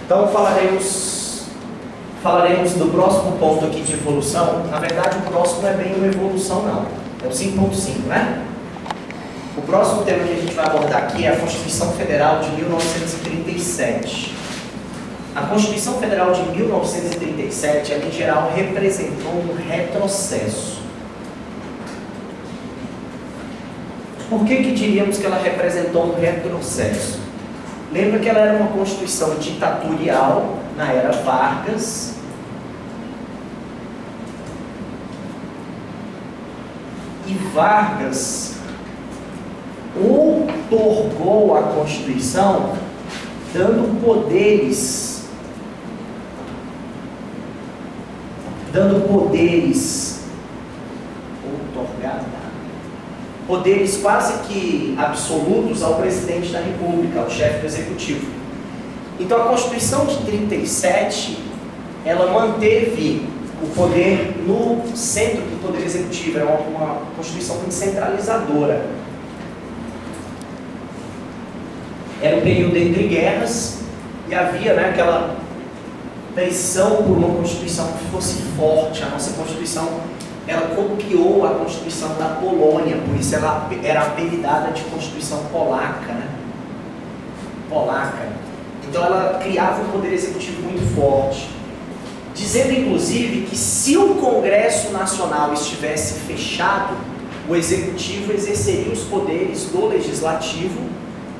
Então falaremos do próximo ponto aqui de evolução. Na verdade, o próximo não é bem uma evolução, não. É o 5.5, né? O próximo tema que a gente vai abordar aqui é a Constituição Federal de 1937. A Constituição Federal de 1937, ela, em geral, representou um retrocesso. Por que diríamos que ela representou um retrocesso? Lembra que ela era uma Constituição ditatorial na era Vargas. E Vargas outorgou a Constituição dando poderes quase que absolutos ao presidente da República, ao chefe do Executivo. Então a Constituição de 37, ela manteve o poder no centro do poder executivo, era uma Constituição muito centralizadora. Era um período entre guerras e havia, né, aquela pressão por uma Constituição que fosse forte. A nossa Constituição, ela copiou a Constituição da Polônia, por isso ela era apelidada de Constituição Polaca, né? Polaca. Então ela criava um poder executivo muito forte, dizendo inclusive que se o Congresso Nacional estivesse fechado, o Executivo exerceria os poderes do Legislativo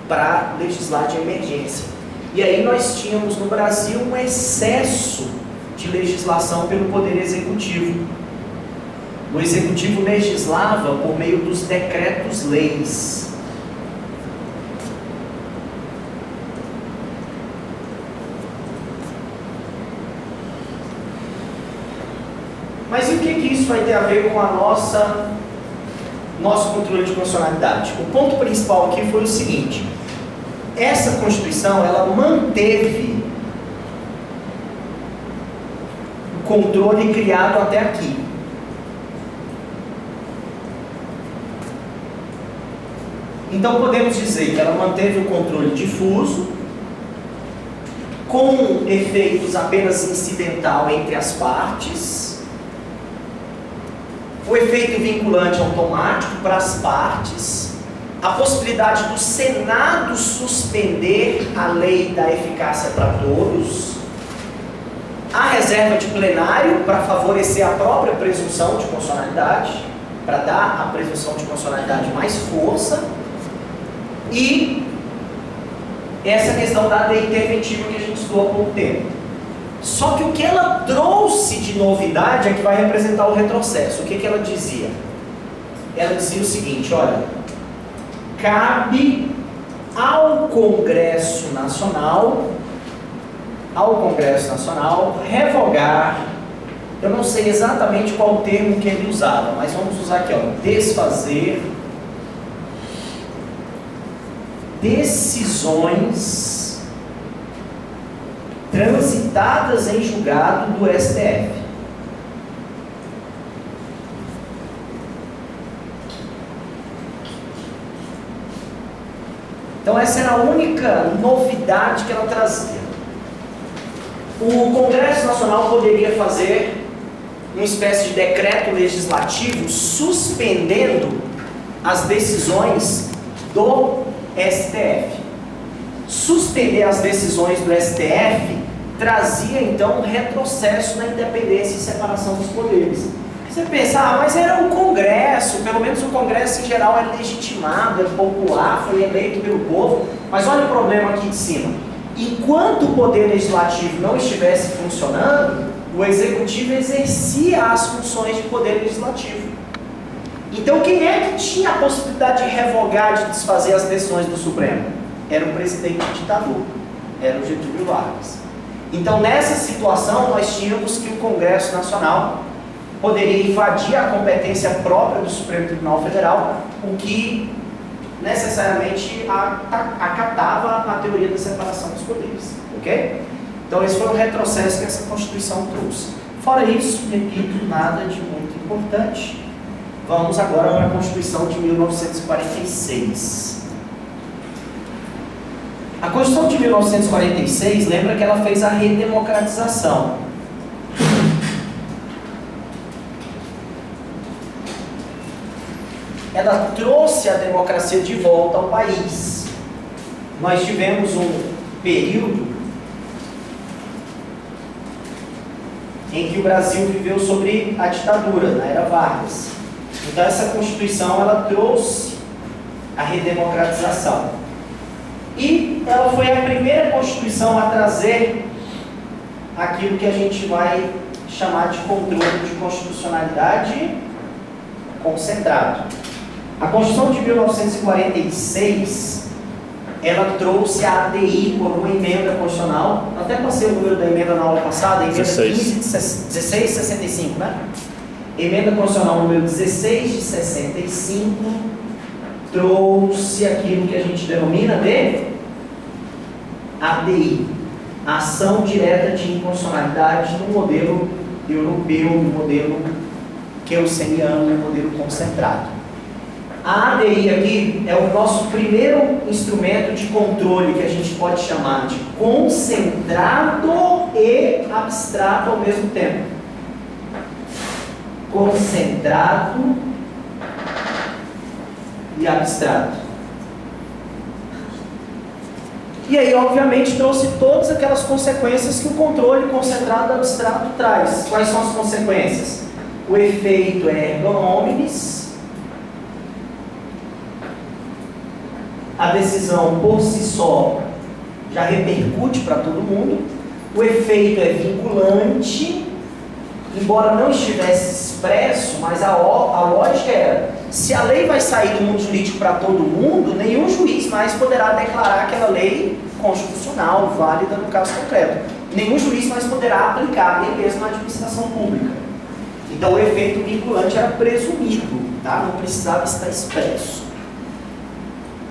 para legislar de emergência. E aí nós tínhamos no Brasil um excesso de legislação pelo Poder Executivo. O Executivo legislava por meio dos decretos-leis. Mas e o que isso vai ter a ver com a nosso controle de constitucionalidade? O ponto principal aqui foi o seguinte: essa Constituição, ela manteve o controle criado até aqui. Então podemos dizer que ela manteve o controle difuso, com efeitos apenas incidental entre as partes, o efeito vinculante automático para as partes, a possibilidade do Senado suspender a lei da eficácia para todos, a reserva de plenário para favorecer a própria presunção de constitucionalidade, para dar à presunção de constitucionalidade mais força, e essa questão da lei interventiva que a gente estudou há pouco tempo. Só que o que ela trouxe de novidade é que vai representar o retrocesso. O que ela dizia? Ela dizia o seguinte: olha, cabe ao Congresso Nacional revogar, eu não sei exatamente qual o termo que ele usava, mas vamos usar aqui, ó, desfazer decisões transitadas em julgado do STF. Então essa era a única novidade que ela trazia. O Congresso Nacional poderia fazer uma espécie de decreto legislativo suspendendo as decisões do STF. Suspender as decisões do STF trazia então um retrocesso na independência e separação dos poderes. Você pensa, mas era o Congresso, pelo menos o Congresso em geral é legitimado, é popular, foi eleito pelo povo. Mas olha o problema aqui de cima: enquanto o poder legislativo não estivesse funcionando, o Executivo exercia as funções de poder legislativo. Então quem é que tinha a possibilidade de revogar, de desfazer as decisões do Supremo? Era o presidente ditador, era o Getúlio Vargas. Então nessa situação nós tínhamos que o Congresso Nacional poderia invadir a competência própria do Supremo Tribunal Federal, o que necessariamente acatava a teoria da separação dos poderes, ok? Então esse foi o retrocesso que essa Constituição trouxe. Fora isso, repito, nada de muito importante. Vamos agora para a Constituição de 1946. A Constituição de 1946, lembra que ela fez a redemocratização. Ela trouxe a democracia de volta ao país. Nós tivemos um período em que o Brasil viveu sobre a ditadura, na era Vargas. Então essa Constituição, ela trouxe a redemocratização. E ela foi a primeira Constituição a trazer aquilo que a gente vai chamar de controle de constitucionalidade concentrado. A Constituição de 1946, ela trouxe a ADI por uma emenda constitucional. Até passei o número da emenda na aula passada, a emenda 1665, né? Emenda constitucional número 16 de 65 trouxe aquilo que a gente denomina de ADI, Ação Direta de Inconstitucionalidade no modelo europeu, no modelo kelseniano, no modelo concentrado. A ADI aqui é o nosso primeiro instrumento de controle que a gente pode chamar de concentrado e abstrato ao mesmo tempo. Concentrado e abstrato. E aí, obviamente, trouxe todas aquelas consequências que o controle concentrado e abstrato traz. Quais são as consequências? O efeito é erga omnes. A decisão por si só já repercute para todo mundo. O efeito é vinculante, embora não estivesse expresso, mas a lógica era: se a lei vai sair do mundo jurídico para todo mundo, nenhum juiz mais poderá declarar aquela lei constitucional, válida no caso concreto. Nenhum juiz mais poderá aplicar, nem mesmo na administração pública. Então o efeito vinculante era presumido, tá? Não precisava estar expresso.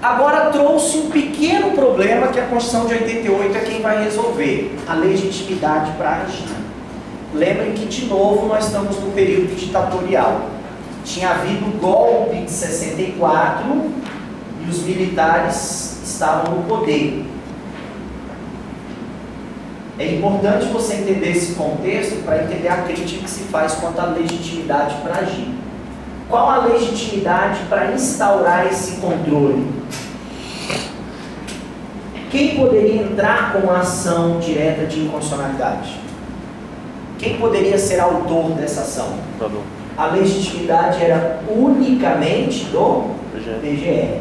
Agora trouxe um pequeno problema que a Constituição de 88 é quem vai resolver: a legitimidade para agir. Lembrem que, de novo, nós estamos no período ditatorial. Tinha havido o golpe de 64 e os militares estavam no poder. É importante você entender esse contexto para entender a crítica que se faz quanto à legitimidade para agir. Qual a legitimidade para instaurar esse controle? Quem poderia entrar com uma ação direta de inconstitucionalidade? Quem poderia ser autor dessa ação? A legitimidade era unicamente do PGR.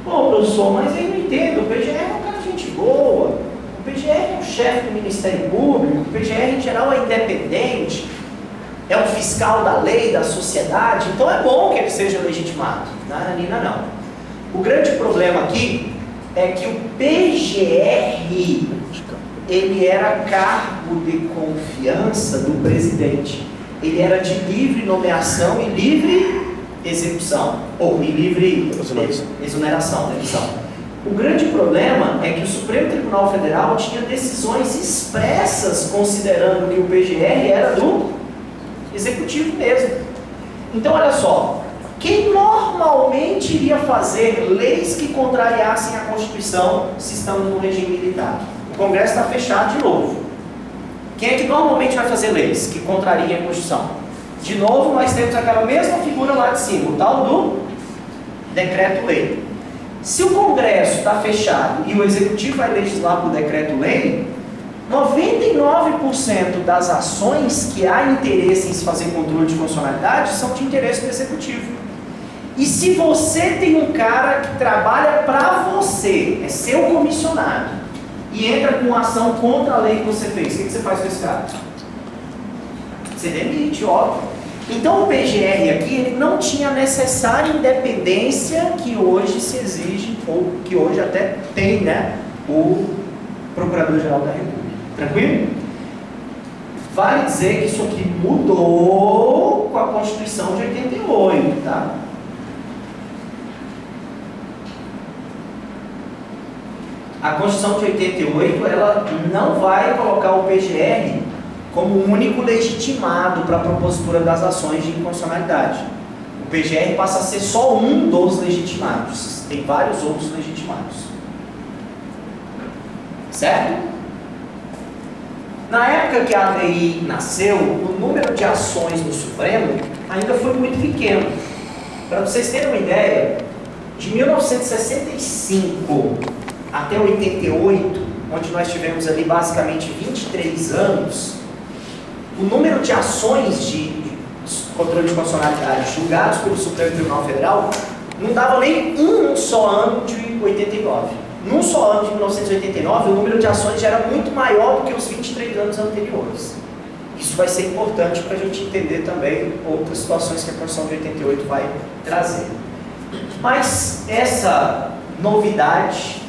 Pô, professor, mas eu não entendo. O PGR é um cara de gente boa. O PGR é o chefe do Ministério Público. O PGR, em geral, é independente. É um fiscal da lei, da sociedade. Então é bom que ele seja legitimado. Nananina, não. O grande problema aqui é que o PGR, ele era cargo de confiança do presidente. Ele era de livre nomeação e livre execução, ou em livre exoneração da eleição. O grande problema é que o Supremo Tribunal Federal tinha decisões expressas considerando que o PGR era do executivo mesmo. Então, olha só, quem normalmente iria fazer leis que contrariassem a Constituição se estamos no regime militar? O Congresso está fechado de novo. Quem é que normalmente vai fazer leis que contrariem a Constituição? De novo, nós temos aquela mesma figura lá de cima, o tal do decreto-lei. Se o Congresso está fechado e o Executivo vai legislar por decreto-lei, 99% das ações que há interesse em se fazer controle de constitucionalidade são de interesse do Executivo. E se você tem um cara que trabalha para você, é seu comissionado, e entra com uma ação contra a lei que você fez, o que você faz com esse cara? Você demite, óbvio. Então o PGR aqui, ele não tinha a necessária independência que hoje se exige, ou que hoje até tem, né, o Procurador-Geral da República. Tranquilo? Vale dizer que isso aqui mudou com a Constituição de 88, tá? A Constituição de 88, ela não vai colocar o PGR como o único legitimado para a propositura das ações de inconstitucionalidade. O PGR passa a ser só um dos legitimados. Tem vários outros legitimados. certo? Na época que a ADI nasceu, o número de ações no Supremo ainda foi muito pequeno. Para vocês terem uma ideia, de 1965 até 88, onde nós tivemos ali basicamente 23 anos, o número de ações de controle de constitucionalidade julgados pelo Supremo Tribunal Federal não dava nem um só ano de 89. Num só ano de 1989, o número de ações já era muito maior do que os 23 anos anteriores. Isso vai ser importante para a gente entender também outras situações que a Constituição de 88 vai trazer. Mas essa novidade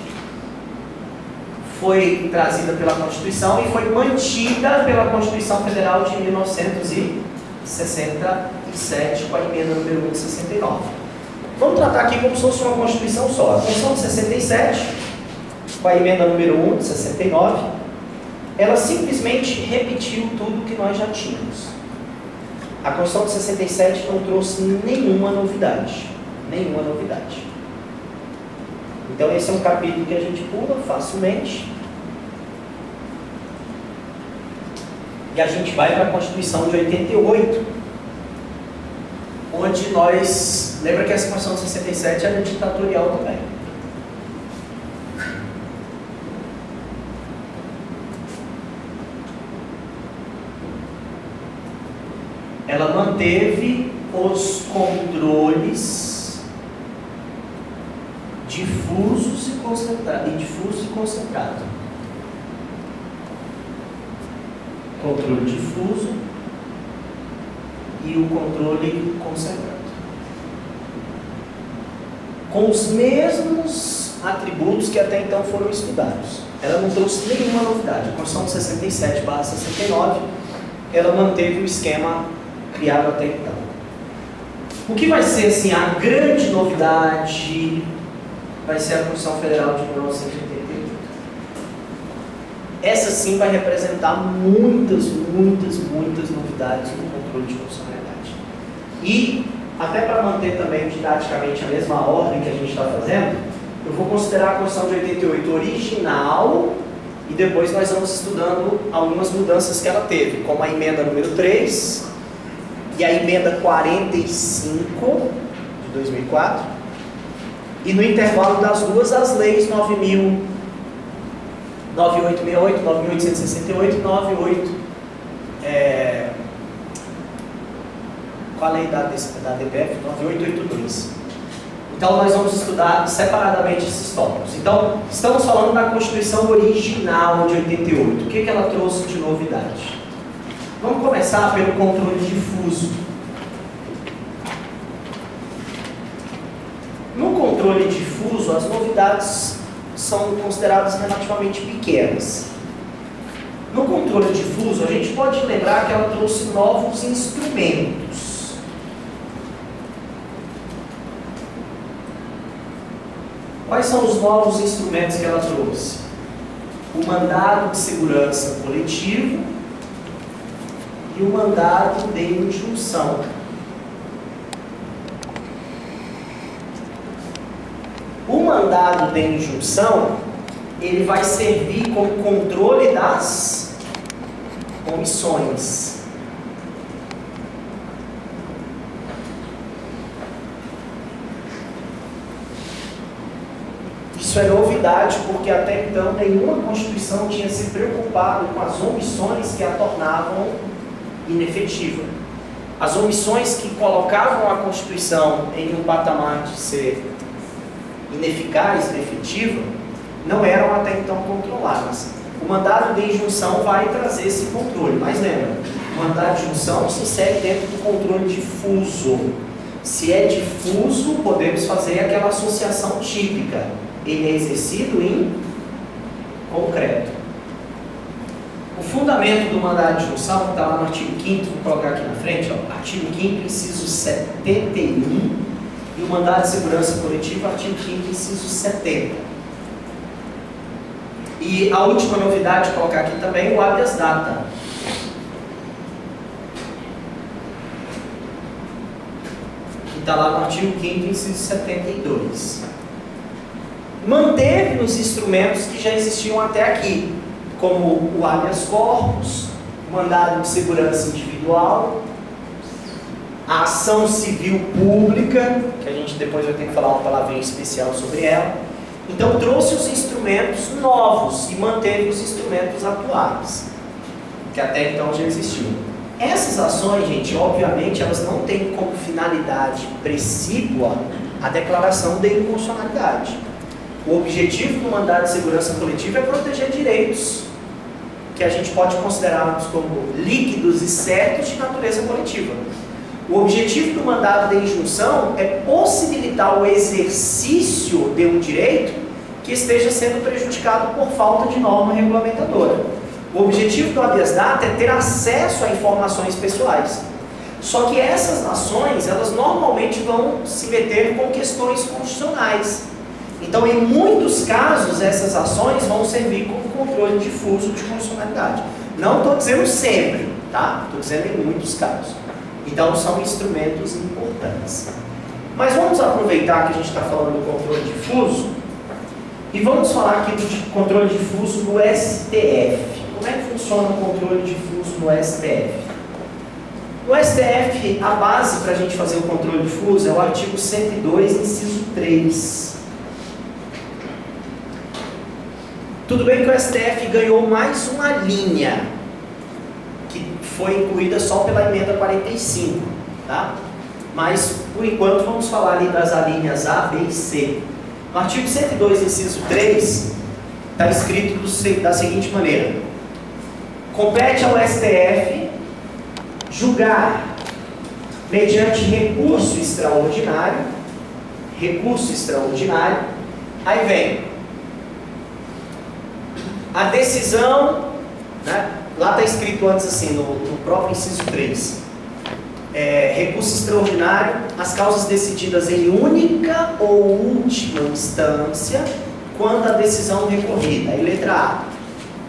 foi trazida pela Constituição e foi mantida pela Constituição Federal de 1967, com a emenda número 1 de 69. Vamos tratar aqui como se fosse uma Constituição só. A Constituição de 67, com a emenda número 1 de 69, ela simplesmente repetiu tudo que nós já tínhamos. A Constituição de 67 não trouxe nenhuma novidade. Nenhuma novidade. Então esse é um capítulo que a gente pula facilmente. E a gente vai para a Constituição de 88, onde nós... Lembra que essa Constituição de 67 era ditatorial também. Ela manteve os controles difusos e concentrados. Controle difuso e o controle concentrado. Com os mesmos atributos que até então foram estudados. Ela não trouxe nenhuma novidade. A Constituição de 67/69, ela manteve o esquema criado até então. O que vai ser assim, a grande novidade vai ser a Constituição Federal de 1988. Essa sim vai representar muitas novidades no controle de constitucionalidade. E, até para manter também didaticamente a mesma ordem que a gente está fazendo, eu vou considerar a Constituição de 88 original e depois nós vamos estudando algumas mudanças que ela teve, como a emenda número 3 e a emenda 45 de 2004, e no intervalo das duas as leis 9868, 9868 e 98... qual a lei da DPF? 9882. Então nós vamos estudar separadamente esses tópicos. Então, estamos falando da Constituição original de 88. O que ela trouxe de novidade? Vamos começar pelo controle difuso. No controle difuso, as novidades são consideradas relativamente pequenas. No controle difuso, a gente pode lembrar que ela trouxe novos instrumentos. Quais são os novos instrumentos que ela trouxe? O mandado de segurança coletivo e o mandado de injunção. O mandado de injunção, ele vai servir como controle das omissões. Isso é novidade, porque até então nenhuma Constituição tinha se preocupado com as omissões que a tornavam inefetiva. As omissões que colocavam a Constituição em um patamar de ser ineficaz, inefetiva, não eram até então controladas. O mandado de injunção vai trazer esse controle, mas lembra, o mandado de injunção se segue dentro do controle difuso. Se é difuso, podemos fazer aquela associação típica. Ele é exercido em concreto. O fundamento do mandado de injunção, que está lá no artigo 5º, vou colocar aqui na frente, ó, artigo 5º, inciso 71, e o mandado de segurança coletiva, artigo 5º, inciso 70. E a última novidade, vou colocar aqui também, o habeas data. Que está lá no artigo 5º, inciso 72. manteve os instrumentos que já existiam até aqui, como o habeas corpus, o mandado de segurança individual, a ação civil pública, que a gente depois vai ter que falar uma palavrinha especial sobre ela. Então trouxe os instrumentos novos e manteve os instrumentos atuais, que até então já existiam. Essas ações, gente, obviamente, elas não têm como finalidade precípua a declaração de inconstitucionalidade. O objetivo do mandado de segurança coletiva é proteger direitos que a gente pode considerá-los como líquidos e certos de natureza coletiva. O objetivo do mandado de injunção é possibilitar o exercício de um direito que esteja sendo prejudicado por falta de norma regulamentadora. O objetivo do habeas data é ter acesso a informações pessoais. Só que essas ações, elas normalmente vão se meter com questões constitucionais. Então, em muitos casos, essas ações vão servir como controle difuso de constitucionalidade. Não estou dizendo sempre, tá? Estou dizendo em muitos casos. Então, são instrumentos importantes. Mas vamos aproveitar que a gente está falando do controle difuso e vamos falar aqui do controle difuso no STF. Como é que funciona o controle difuso no STF? No STF, a base para a gente fazer o controle difuso é o artigo 102, inciso 3. Tudo bem que o STF ganhou mais uma linha, que foi incluída só pela emenda 45, tá? Mas, por enquanto, vamos falar ali das alíneas A, B e C. No artigo 102, inciso 3, está escrito da seguinte maneira: compete ao STF julgar mediante recurso extraordinário, aí vem a decisão, né? Lá está escrito antes assim, no próprio inciso 3, recurso extraordinário, as causas decididas em única ou última instância, quando a decisão recorrida. Aí letra A,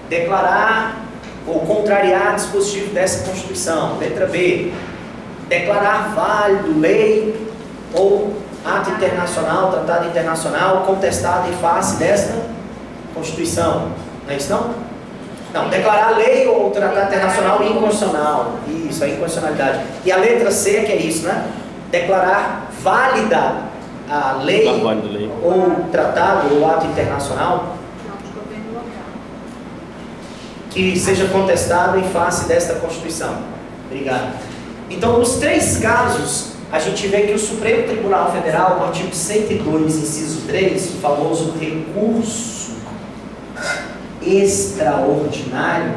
declarar ou contrariar dispositivo dessa Constituição. Letra B, declarar válido lei ou ato internacional, tratado internacional, contestado em face desta Constituição. Não é isso não? Não, declarar lei ou tratado internacional inconstitucional. Isso, a inconstitucionalidade. E a letra C, que é isso, né? Declarar válida a lei ou tratado ou ato internacional que seja contestado em face desta Constituição. Obrigado. Então, nos três casos, a gente vê que o Supremo Tribunal Federal, no artigo 102, inciso 3, o famoso recurso extraordinário,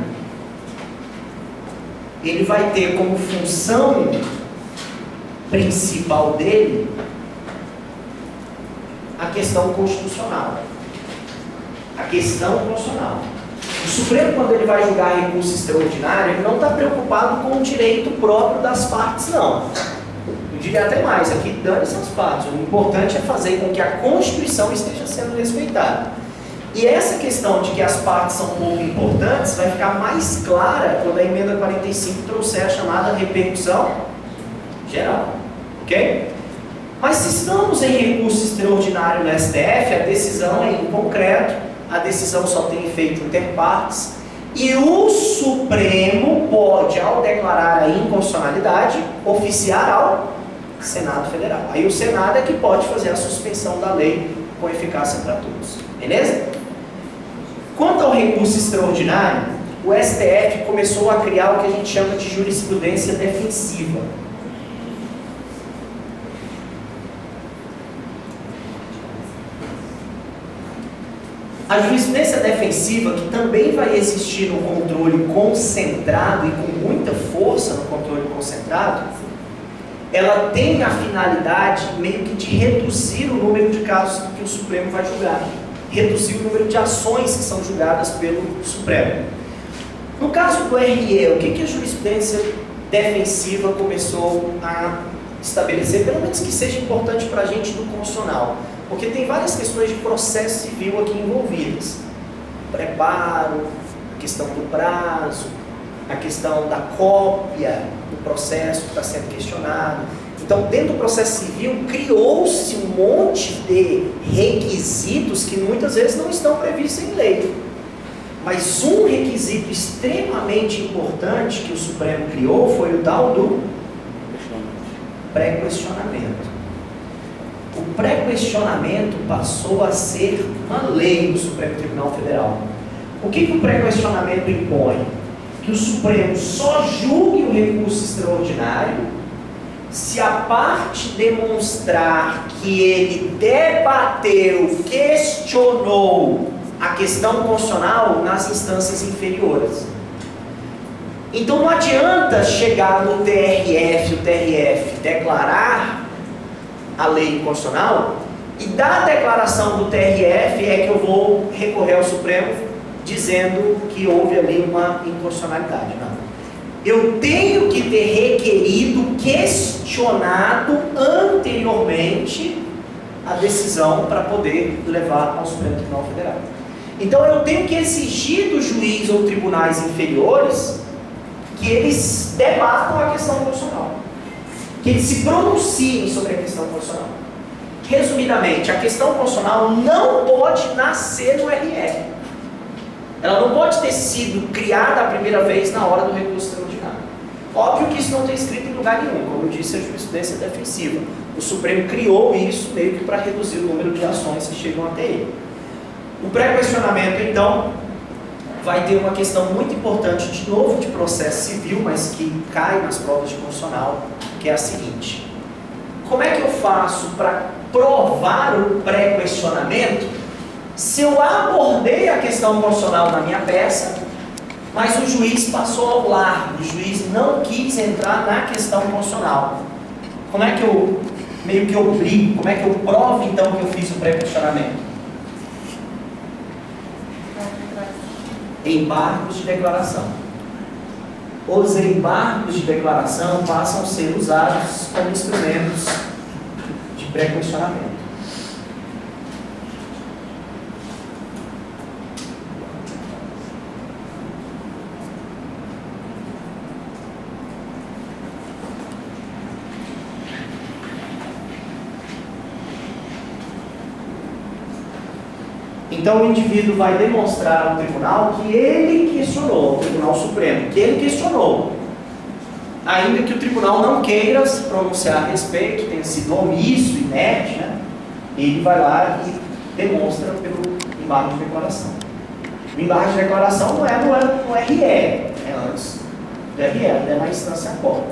ele vai ter como função principal dele a questão constitucional. A questão constitucional. O Supremo, quando ele vai julgar recurso extraordinário, ele não está preocupado com o direito próprio das partes, não. Eu diria até mais, aqui dane-se as partes. O importante é fazer com que a Constituição esteja sendo respeitada. E essa questão de que as partes são pouco importantes vai ficar mais clara quando a emenda 45 trouxer a chamada repercussão geral. Ok? Mas se estamos em recurso extraordinário no STF, a decisão é em concreto, a decisão só tem efeito inter partes, e o Supremo pode, ao declarar a inconstitucionalidade, oficiar ao Senado Federal. Aí o Senado é que pode fazer a suspensão da lei com eficácia para todos. Beleza? Quanto ao recurso extraordinário, o STF começou a criar o que a gente chama de jurisprudência defensiva. A jurisprudência defensiva, que também vai existir no controle concentrado e com muita força no controle concentrado, ela tem a finalidade meio que de reduzir o número de casos que o Supremo vai julgar, reduzir o número de ações que são julgadas pelo Supremo. No caso do RE, o que a jurisprudência defensiva começou a estabelecer, pelo menos que seja importante para a gente no constitucional? Porque tem várias questões de processo civil aqui envolvidas. Preparo, a questão do prazo, a questão da cópia do processo que está sendo questionado. Então, dentro do processo civil, criou-se um monte de requisitos que muitas vezes não estão previstos em lei. Mas um requisito extremamente importante que o Supremo criou foi o tal do pré-questionamento. O pré-questionamento passou a ser uma lei do Supremo Tribunal Federal. O que o pré-questionamento impõe? Que o Supremo só julgue o recurso extraordinário se a parte demonstrar que ele debateu, questionou a questão constitucional nas instâncias inferiores. Então não adianta chegar no TRF, o TRF declarar a lei constitucional e da declaração do TRF é que eu vou recorrer ao Supremo dizendo que houve ali uma inconstitucionalidade. Não. Eu tenho que ter requerido, questionado anteriormente a decisão para poder levar ao Supremo Tribunal Federal. Então eu tenho que exigir do juiz ou tribunais inferiores que eles debatam a questão constitucional, que eles se pronunciem sobre a questão constitucional. Resumidamente, a questão constitucional não pode nascer no RE. Ela não pode ter sido criada a primeira vez na hora do recurso extraordinário. Óbvio que isso não tem escrito em lugar nenhum, como eu disse, a jurisprudência defensiva. O Supremo criou isso meio que para reduzir o número de ações que chegam até ele. O pré-questionamento, então, vai ter uma questão muito importante, de novo, de processo civil, mas que cai nas provas de constitucional, que é a seguinte: como é que eu faço para provar o pré-questionamento se eu abordei a questão constitucional na minha peça, mas o juiz passou ao largo, o juiz não quis entrar na questão constitucional? Como é que eu meio que obrigo, como é que eu provo então que eu fiz o pré-questionamento? Embargos de declaração. Os embargos de declaração passam a ser usados como instrumentos de pré-questionamento. Então o indivíduo vai demonstrar ao tribunal que ele questionou, ao Tribunal Supremo, que ele questionou. Ainda que o tribunal não queira se pronunciar a respeito, tenha sido omisso, inerte, né? Ele vai lá e demonstra pelo embargo de declaração. O embargo de declaração não é no RE, é antes do RE, é na instância qual.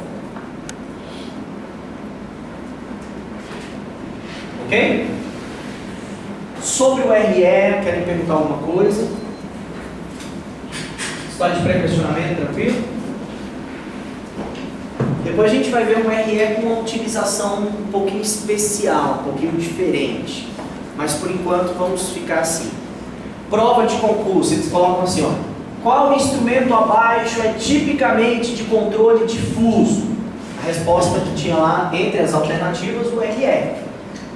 Ok? Sobre o RE, querem perguntar alguma coisa? História de pré-questionamento, tranquilo? Depois a gente vai ver um RE com uma utilização um pouquinho especial, um pouquinho diferente. Mas por enquanto vamos ficar assim. Prova de concurso, eles colocam assim, ó. Qual instrumento abaixo é tipicamente de controle difuso? A resposta que tinha lá, entre as alternativas, o RE.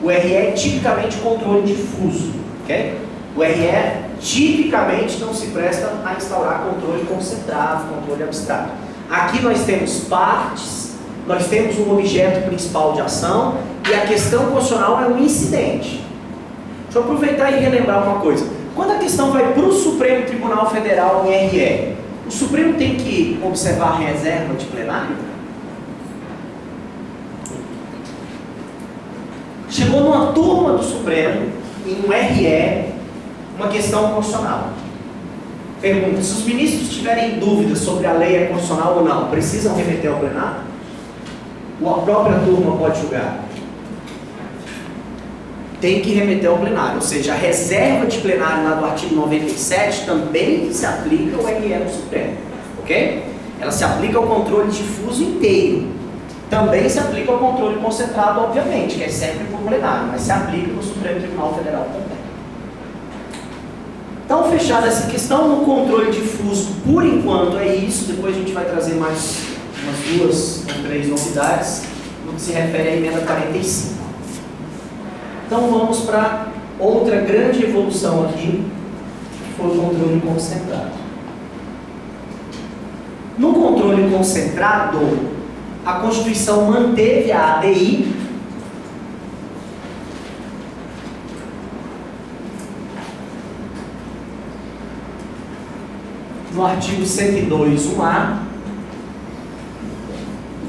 O RE é tipicamente controle difuso, ok? O RE tipicamente não se presta a instaurar controle concentrado, controle abstrato. Aqui nós temos partes, nós temos um objeto principal de ação e a questão constitucional é um incidente. Deixa eu aproveitar e relembrar uma coisa. Quando a questão vai para o Supremo Tribunal Federal em RE, o Supremo tem que observar a reserva de plenário? Chegou numa turma do Supremo, em um RE, uma questão constitucional. Pergunta: se os ministros tiverem dúvidas sobre a lei é constitucional ou não, precisam remeter ao plenário? Ou a própria turma pode julgar? Tem que remeter ao plenário, ou seja, a reserva de plenário lá do artigo 97 também se aplica ao RE do Supremo, ok? Ela se aplica ao controle difuso inteiro. Também se aplica ao controle concentrado, obviamente, que é sempre por plenário, mas se aplica no Supremo Tribunal Federal também. Então, fechada essa questão, no controle difuso, por enquanto é isso. Depois a gente vai trazer mais umas 2 ou 3 novidades no que se refere à emenda 45. Então vamos para outra grande evolução aqui, que foi o controle concentrado. No controle concentrado, a Constituição manteve a ADI, no artigo 102, 1A,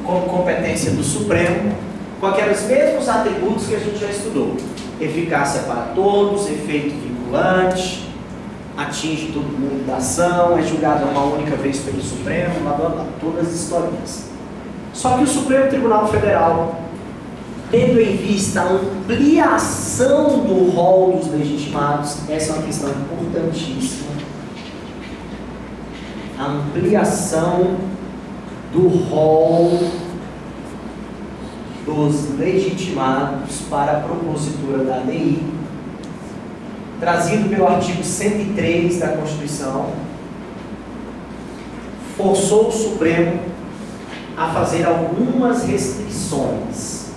como competência do Supremo, com aqueles mesmos atributos que a gente já estudou. Eficácia para todos, efeito vinculante, atinge todo mundo da ação, é julgada uma única vez pelo Supremo, blá blá blá, todas as historinhas. Só que o Supremo Tribunal Federal, tendo em vista a ampliação do rol dos legitimados, essa é uma questão importantíssima, a ampliação do rol dos legitimados para a propositura da ADI, trazido pelo artigo 103 da Constituição, forçou o Supremo a fazer algumas restrições,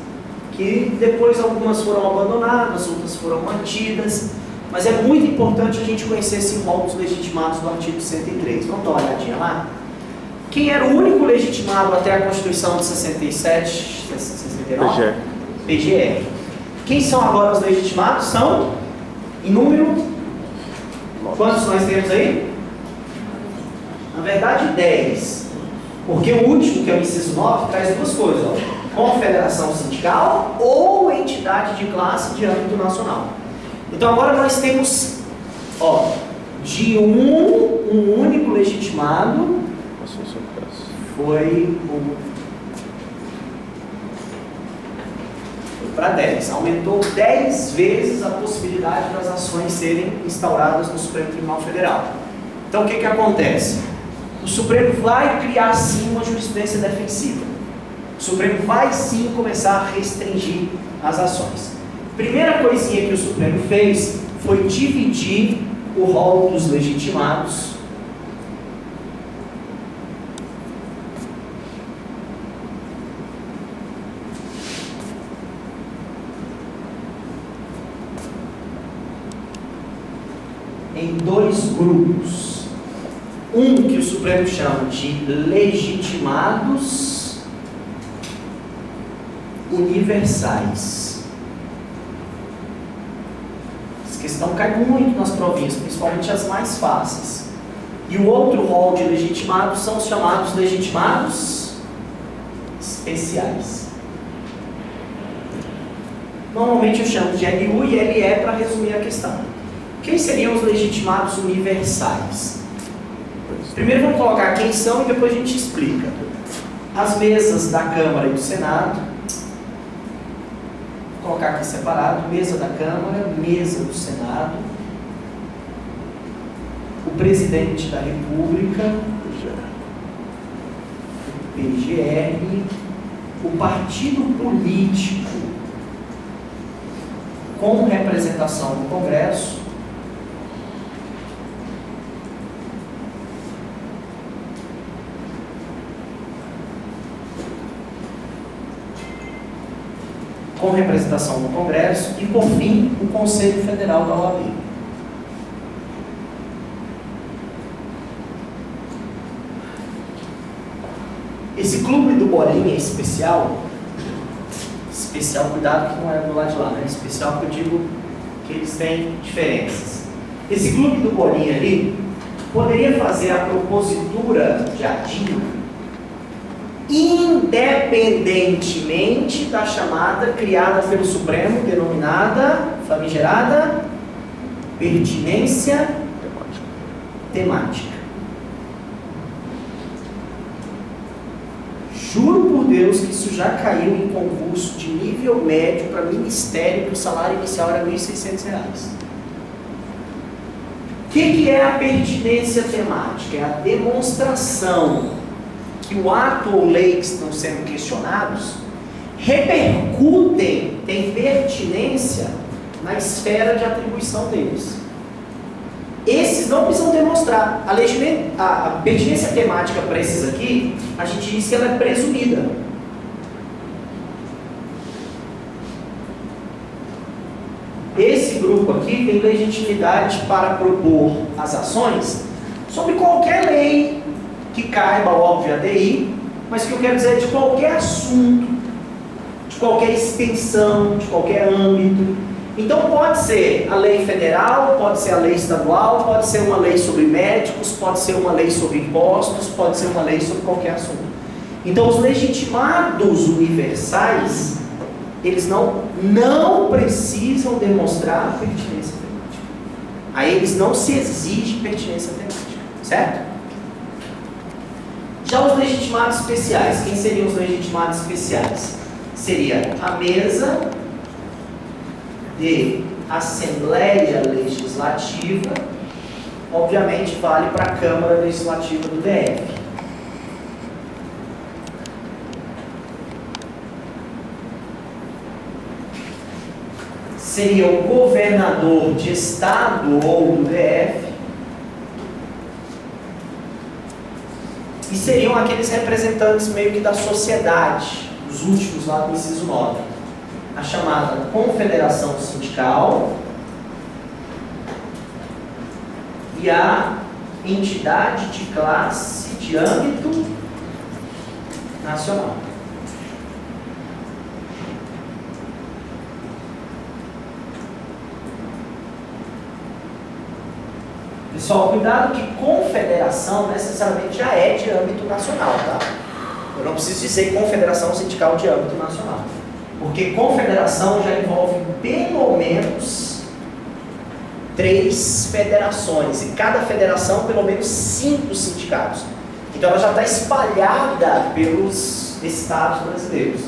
que depois algumas foram abandonadas, outras foram mantidas, mas é muito importante a gente conhecer esse rol dos legitimados do artigo 103. Vamos dar uma olhadinha lá? Quem era o único legitimado até a Constituição de 67, 69? PGR. Quem são agora os legitimados? São, em número, quantos nós temos aí? Na verdade, 10. Porque o último, que é o inciso 9, traz duas coisas. Ó. Confederação sindical ou entidade de classe de âmbito nacional. Então agora nós temos, ó, de um único legitimado, foi para 10. Aumentou 10 vezes a possibilidade das ações serem instauradas no Supremo Tribunal Federal. Então o que acontece? O Supremo vai criar sim uma jurisprudência defensiva. O Supremo vai sim começar a restringir as ações. Primeira coisinha que o Supremo fez foi dividir o rol dos legitimados em dois grupos. Um que o Supremo chama de legitimados universais. Essa questão cai muito nas provinhas, principalmente as mais fáceis. E o outro rol de legitimados são os chamados legitimados especiais. Normalmente eu chamo de LU e LE para resumir a questão. Quem seriam os legitimados universais? Primeiro vamos colocar quem são e depois a gente explica. As mesas da Câmara e do Senado. Vou colocar aqui separado, mesa da Câmara, mesa do Senado. O presidente da República, o PGR, o partido político com representação no Congresso, no Congresso e, por fim, o Conselho Federal da OAB. Esse clube do Bolinha especial, cuidado que não é do lado de lá, né? Especial que eu digo que eles têm diferenças. Esse clube do Bolinha ali poderia fazer a propositura de artigo independentemente da chamada criada pelo Supremo, denominada, famigerada, pertinência temática. Juro por Deus que isso já caiu em concurso de nível médio para ministério, que o salário inicial era R$ 1.600. O que é a pertinência temática? É a demonstração que o ato ou lei que estão sendo questionados repercutem, têm pertinência na esfera de atribuição deles. Esses não precisam demonstrar. A pertinência temática para esses aqui, a gente diz que ela é presumida. Esse grupo aqui tem legitimidade para propor as ações sobre qualquer lei que caiba, óbvio, a ADI, mas o que eu quero dizer é de qualquer assunto, de qualquer extensão, de qualquer âmbito. Então pode ser a lei federal, pode ser a lei estadual, pode ser uma lei sobre médicos, pode ser uma lei sobre impostos, pode ser uma lei sobre qualquer assunto. Então os legitimados universais, eles não precisam demonstrar pertinência temática. A eles não se exige pertinência temática, certo? Já os legitimados especiais, quem seriam os legitimados especiais? Seria a mesa de Assembleia Legislativa, obviamente vale para a Câmara Legislativa do DF. Seria o governador de estado ou do DF. E seriam aqueles representantes meio que da sociedade, os últimos lá do inciso 9. A chamada Confederação Sindical e a entidade de classe de âmbito nacional. Pessoal, cuidado que confederação necessariamente já é de âmbito nacional, tá? Eu não preciso dizer confederação sindical de âmbito nacional. Porque confederação já envolve pelo menos 3 federações. E cada federação, pelo menos 5 sindicatos. Então ela já está espalhada pelos estados brasileiros.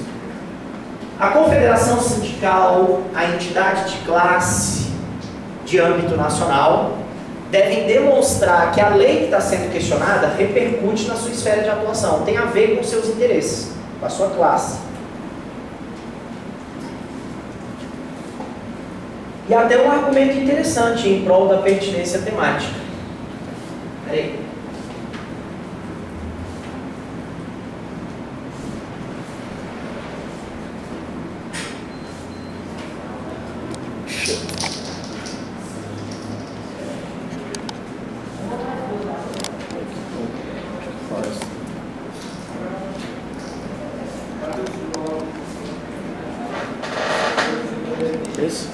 A confederação sindical, a entidade de classe de âmbito nacional, devem demonstrar que a lei que está sendo questionada repercute na sua esfera de atuação, tem a ver com seus interesses, com a sua classe. E até um argumento interessante em prol da pertinência temática. Peraí. Isso.